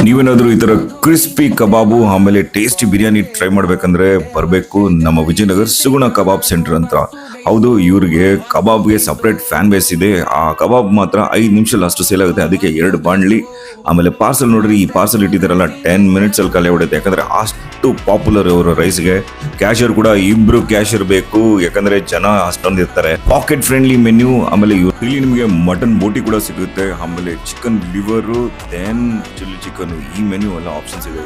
ನೀವೇನಾದ್ರೂ ಈ ತರ ಕ್ರಿಸ್ಪಿ ಕಬಾಬು ಆಮೇಲೆ ಟೇಸ್ಟಿ ಬಿರಿಯಾನಿ ಟ್ರೈ ಮಾಡ್ಬೇಕಂದ್ರೆ ಬರಬೇಕು ನಮ್ಮ ವಿಜಯನಗರ್ ಸುಗುಣ ಕಬಾಬ್ ಸೆಂಟರ್ ಅಂತ. ಹೌದು, ಇವ್ರಿಗೆ ಕಬಾಬ್ಗೆ ಸಪ್ರೇಟ್ ಫ್ಯಾನ್ ಬೇಸ್ ಇದೆ. ಆ ಕಬಾಬ್ ಮಾತ್ರ 5 ನಿಮಿಷ ಅಷ್ಟು ಸೇಲ್ ಆಗುತ್ತೆ. ಅದಕ್ಕೆ 2 ಬಾಣ್ಲಿ ಆಮೇಲೆ ಪಾರ್ಸಲ್ ನೋಡ್ರಿ, ಈ ಪಾರ್ಸಲ್ ಇಟ್ಟಿದಾರಲ್ಲ 10 ಮಿನಿಟ್ಸ್ ಅಲ್ಲಿ ಖಾಲಿ ಹೊಡುತ್ತೆ. ಯಾಕಂದ್ರೆ ಅಷ್ಟು ಪಾಪ್ಯುಲರ್ ಅವರ ರೈಸ್ಗೆ. ಕ್ಯಾಶಿಯರ್ ಕೂಡ 2 ಕ್ಯಾಶಿಯರ್ ಬೇಕು, ಯಾಕಂದ್ರೆ ಜನ ಅಷ್ಟೊಂದು ಇರ್ತಾರೆ. Pocket friendly menu. ಆಮೇಲೆ ಇಲ್ಲಿ ನಿಮಗೆ ಮಟನ್ ಬೋಟಿ ಕೂಡ ಸಿಗುತ್ತೆ, ಆಮೇಲೆ chicken liver, then chilli chicken, ಈ ಮೆನ್ಯೂ ಎಲ್ಲ ಆಪ್ಷನ್ಸ್ ಇದೆ.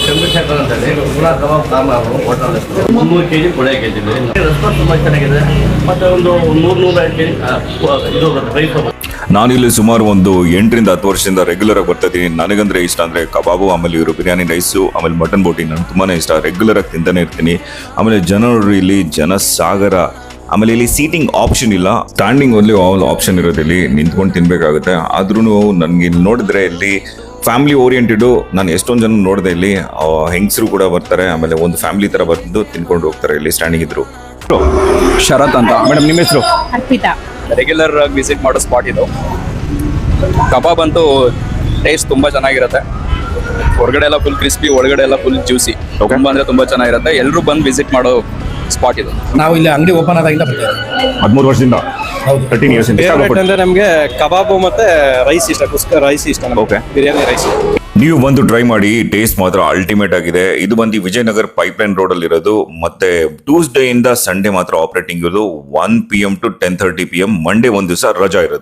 ಚಂದ್ರಶೇಖರ್ ಅಂತೇಳಿ ಕಬಾಬ್ ಸಾಂಬಾರು ಹೋಟೆಲ್ 300 kg ಕೊಳೆ ಕೆಜಿ ರೆಸ್ಪಾನ್ಸ್ ತುಂಬ ಚೆನ್ನಾಗಿದೆ. ಮತ್ತೆ ಒಂದು 100-105 kg ಇದು ರೈಸ್. ನಾನಿಲ್ಲಿ ಸುಮಾರು ಒಂದು 8 ರಿಂದ 10 ವರ್ಷದಿಂದ ರೆಗ್ಯುಲರ್ ಆಗಿ ಬರ್ತಾ ಇದ್ದೀನಿ. ನನಗಂದ್ರೆ ಇಷ್ಟ ಅಂದ್ರೆ ಕಬಾಬು, ಆಮೇಲೆ ಇವರು ಬಿರಿಯಾನಿ ರೈಸು, ಆಮೇಲೆ ಮಟನ್ ಬೋಟಿ ನನಗೆ ತುಂಬಾನೇ ಇಷ್ಟ. ರೆಗ್ಯುಲರ್ ಆಗಿ ತಿಂತಾನೆ ಇರ್ತೀನಿ. ಆಮೇಲೆ ಜನರು ಇಲ್ಲಿ ಜನಸಾಗರ. ಆಮೇಲೆ ಇಲ್ಲಿ ಸೀಟಿಂಗ್ ಆಪ್ಷನ್ ಇಲ್ಲ, ಸ್ಟ್ಯಾಂಡಿಂಗ್ ಓನ್ಲಿ ಆಲ್ ಆಪ್ಷನ್ ಇರೋದು. ಇಲ್ಲಿ ನಿಂತ್ಕೊಂಡು ತಿನ್ಬೇಕಾಗುತ್ತೆ. ಆದ್ರೂ ನನ್ಗೆ ಇಲ್ಲಿ ನೋಡಿದ್ರೆ ಇಲ್ಲಿ ಫ್ಯಾಮಿಲಿ ಓರಿಯೆಂಟೆಡ್. ನಾನು ಎಷ್ಟೊಂದು ಜನ ನೋಡಿದೆ, ಇಲ್ಲಿ ಹೆಂಗಸರು ಕೂಡ ಬರ್ತಾರೆ, ಆಮೇಲೆ ಒಂದು ಫ್ಯಾಮಿಲಿ ತರ ಬಂದು ತಿನ್ಕೊಂಡು ಹೋಗ್ತಾರೆ ಇಲ್ಲಿ ಸ್ಟ್ಯಾಂಡಿಂಗ್ ಇದ್ರು. ಶರತ್ ಅಂತ ಮೇಡಮ್, ನಿಮ್ಮ ಹೆಸರು? ಅರ್ಪಿತಾ. ರೆಗ್ಯುಲರ್ ಆಗಿ ವಿಸಿಟ್ ಮಾಡೋ ಸ್ಪಾಟ್ ಇದು. ಕಬಾಬ್ ಅಂತೂ ಟೇಸ್ಟ್ ತುಂಬ ಚೆನ್ನಾಗಿರುತ್ತೆ. ಹೊರಗಡೆ ಎಲ್ಲ ಫುಲ್ ಕ್ರಿಸ್ಪಿ, ಒಳಗಡೆ ಎಲ್ಲ ಫುಲ್ ಜ್ಯೂಸಿ. ತುಂಬ ಅಂದರೆ ತುಂಬ ಚೆನ್ನಾಗಿರುತ್ತೆ. ಎಲ್ಲರೂ ಬಂದು ವಿಸಿಟ್ ಮಾಡೋ ಸ್ಪಾಟ್ ಇದು. ನಾವು ಇಲ್ಲಿ ಅಂಗಡಿ ಓಪನ್ ಆದಾಗಿಂದ ಬರ್ತೀವಿ. 13 ವರ್ಷದಿಂದ, 13 ಇಯರ್ಸ್ ಫೇವರೇಟ್ ಅಂದ್ರೆ ನಮಗೆ ಕಬಾಬು ಮತ್ತೆ ರೈಸ್ ಇಷ್ಟ, ಕುಸ್ಕ ರೈಸ್ ಇಷ್ಟ. ಓಕೆ, ಬಿರಿಯಾನಿ ರೈಸ್ ನೀವು ಬಂದು ಟ್ರೈ ಮಾಡಿ. ಟೇಸ್ಟ್ ಮಾತ್ರ ಅಲ್ಟಿಮೇಟ್ ಆಗಿದೆ. ಇದು ಬಂದು ವಿಜಯನಗರ್ ಪೈಪ್ಲೈನ್ ರೋಡ್ ಅಲ್ಲಿ ಇರೋದು. ಮತ್ತೆ ಟ್ಯೂಸ್ಡೇ ಇಂದ ಸಂಡೇ ಮಾತ್ರ ಆಪರೇಟಿಂಗ್ ಇರೋದು 1 PM to 10:30 PM. ಮಂಡೇ ಒಂದು ದಿವಸ ರಜಾ ಇರೋದು.